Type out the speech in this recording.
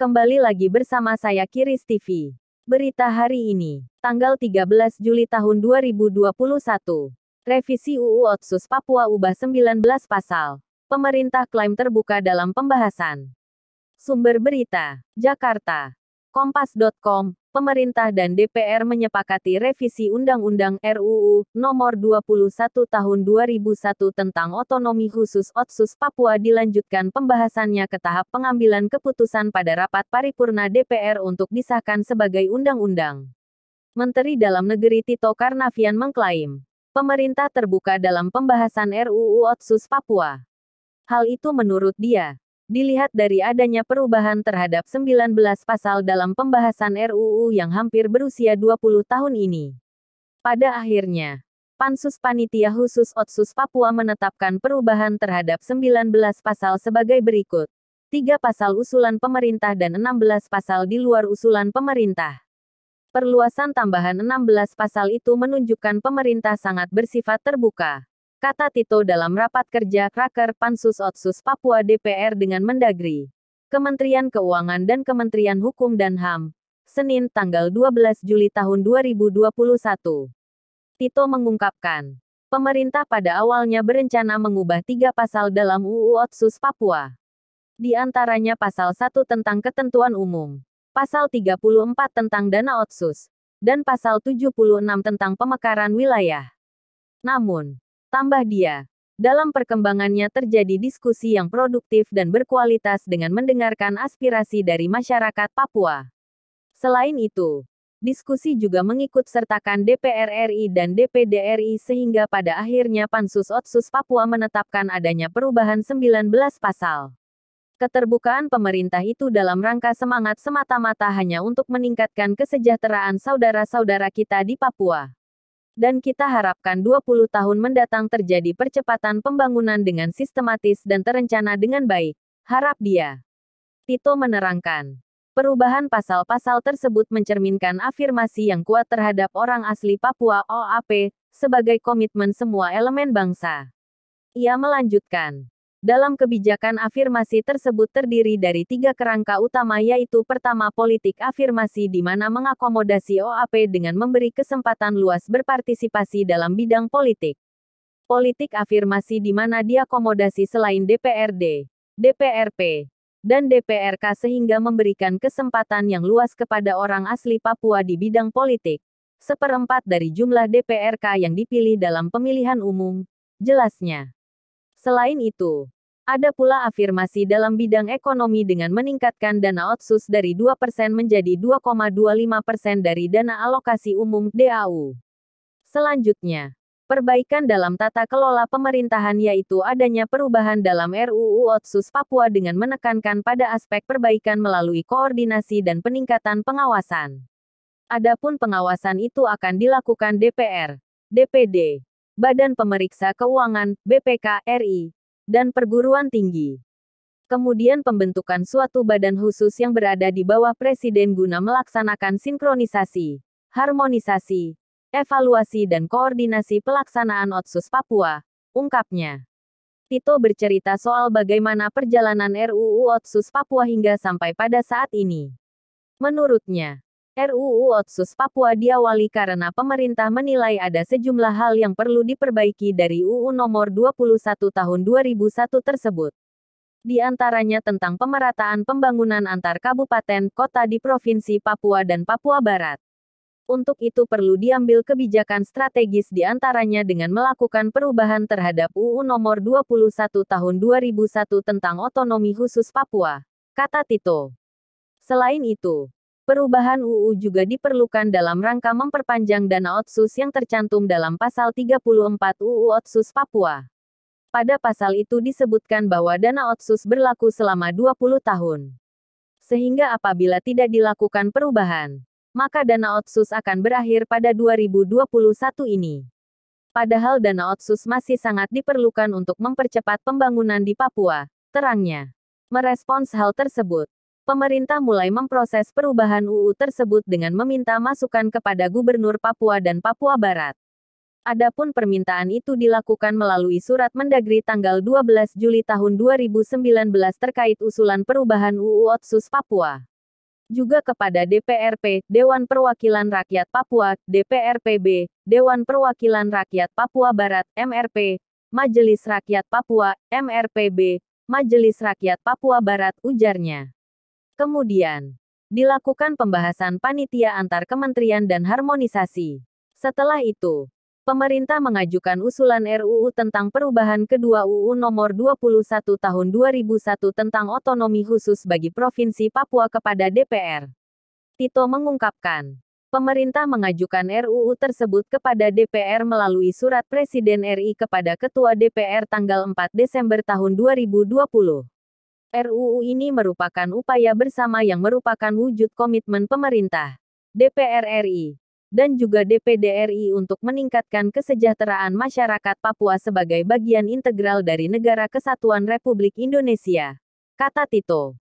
Kembali lagi bersama saya Kiris TV. Berita hari ini, tanggal 13 Juli tahun 2021. Revisi UU Otsus Papua ubah 19 pasal. Pemerintah klaim terbuka dalam pembahasan. Sumber berita, Jakarta. Kompas.com, pemerintah dan DPR menyepakati revisi Undang-Undang RUU Nomor 21 Tahun 2001 tentang Otonomi Khusus Otsus Papua dilanjutkan pembahasannya ke tahap pengambilan keputusan pada rapat paripurna DPR untuk disahkan sebagai undang-undang. Menteri Dalam Negeri Tito Karnavian mengklaim, pemerintah terbuka dalam pembahasan RUU Otsus Papua. Hal itu menurut dia dilihat dari adanya perubahan terhadap 19 pasal dalam pembahasan RUU yang hampir berusia 20 tahun ini. Pada akhirnya, Pansus Panitia Khusus Otsus Papua menetapkan perubahan terhadap 19 pasal sebagai berikut. 3 pasal usulan pemerintah dan 16 pasal di luar usulan pemerintah. Perluasan tambahan 16 pasal itu menunjukkan pemerintah sangat bersifat terbuka, kata Tito dalam rapat kerja Raker Pansus Otsus Papua DPR dengan Mendagri, Kementerian Keuangan dan Kementerian Hukum dan HAM, Senin tanggal 12 Juli tahun 2021. Tito mengungkapkan, pemerintah pada awalnya berencana mengubah 3 pasal dalam UU Otsus Papua. Di antaranya pasal 1 tentang ketentuan umum, pasal 34 tentang dana otsus, dan pasal 76 tentang pemekaran wilayah. Namun, tambah dia, dalam perkembangannya terjadi diskusi yang produktif dan berkualitas dengan mendengarkan aspirasi dari masyarakat Papua. Selain itu, diskusi juga mengikut sertakan DPR RI dan DPD RI sehingga pada akhirnya Pansus Otsus Papua menetapkan adanya perubahan 19 pasal. Keterbukaan pemerintah itu dalam rangka semangat semata-mata hanya untuk meningkatkan kesejahteraan saudara-saudara kita di Papua. Dan kita harapkan 20 tahun mendatang terjadi percepatan pembangunan dengan sistematis dan terencana dengan baik, harap dia. Tito menerangkan, perubahan pasal-pasal tersebut mencerminkan afirmasi yang kuat terhadap orang asli Papua OAP, sebagai komitmen semua elemen bangsa. Ia melanjutkan, dalam kebijakan afirmasi tersebut terdiri dari 3 kerangka utama yaitu pertama politik afirmasi di mana mengakomodasi OAP dengan memberi kesempatan luas berpartisipasi dalam bidang politik. Politik afirmasi di mana diakomodasi selain DPRD, DPRP, dan DPRK sehingga memberikan kesempatan yang luas kepada orang asli Papua di bidang politik. 1/4 dari jumlah DPRK yang dipilih dalam pemilihan umum, jelasnya. Selain itu, ada pula afirmasi dalam bidang ekonomi dengan meningkatkan dana otsus dari 2% menjadi 2,25% dari dana alokasi umum DAU. Selanjutnya, perbaikan dalam tata kelola pemerintahan yaitu adanya perubahan dalam RUU Otsus Papua dengan menekankan pada aspek perbaikan melalui koordinasi dan peningkatan pengawasan. Adapun pengawasan itu akan dilakukan DPR, DPD, Badan Pemeriksa Keuangan, BPK, RI, dan perguruan tinggi. Kemudian pembentukan suatu badan khusus yang berada di bawah Presiden guna melaksanakan sinkronisasi, harmonisasi, evaluasi dan koordinasi pelaksanaan Otsus Papua, ungkapnya. Tito bercerita soal bagaimana perjalanan RUU Otsus Papua hingga sampai pada saat ini. Menurutnya, RUU Otsus Papua diawali karena pemerintah menilai ada sejumlah hal yang perlu diperbaiki dari UU Nomor 21 Tahun 2001 tersebut. Di antaranya tentang pemerataan pembangunan antar kabupaten, kota di Provinsi Papua dan Papua Barat. Untuk itu perlu diambil kebijakan strategis di antaranya dengan melakukan perubahan terhadap UU Nomor 21 Tahun 2001 tentang Otonomi Khusus Papua, kata Tito. Selain itu, perubahan UU juga diperlukan dalam rangka memperpanjang dana otsus yang tercantum dalam pasal 34 UU Otsus Papua. Pada pasal itu disebutkan bahwa dana otsus berlaku selama 20 tahun. Sehingga apabila tidak dilakukan perubahan, maka dana otsus akan berakhir pada 2021 ini. Padahal dana otsus masih sangat diperlukan untuk mempercepat pembangunan di Papua, terangnya. Merespons hal tersebut, pemerintah mulai memproses perubahan UU tersebut dengan meminta masukan kepada Gubernur Papua dan Papua Barat. Adapun permintaan itu dilakukan melalui surat Mendagri tanggal 12 Juli tahun 2019 terkait usulan perubahan UU Otsus Papua. Juga kepada DPRP, Dewan Perwakilan Rakyat Papua, DPRPB, Dewan Perwakilan Rakyat Papua Barat, MRP, Majelis Rakyat Papua, MRPB, Majelis Rakyat Papua Barat, ujarnya. Kemudian, dilakukan pembahasan panitia antar kementerian dan harmonisasi. Setelah itu, pemerintah mengajukan usulan RUU tentang perubahan kedua UU Nomor 21 Tahun 2001 tentang otonomi khusus bagi Provinsi Papua kepada DPR. Tito mengungkapkan, pemerintah mengajukan RUU tersebut kepada DPR melalui surat Presiden RI kepada Ketua DPR tanggal 4 Desember tahun 2020. RUU ini merupakan upaya bersama yang merupakan wujud komitmen pemerintah, DPR RI, dan juga DPD RI untuk meningkatkan kesejahteraan masyarakat Papua sebagai bagian integral dari Negara Kesatuan Republik Indonesia, kata Tito.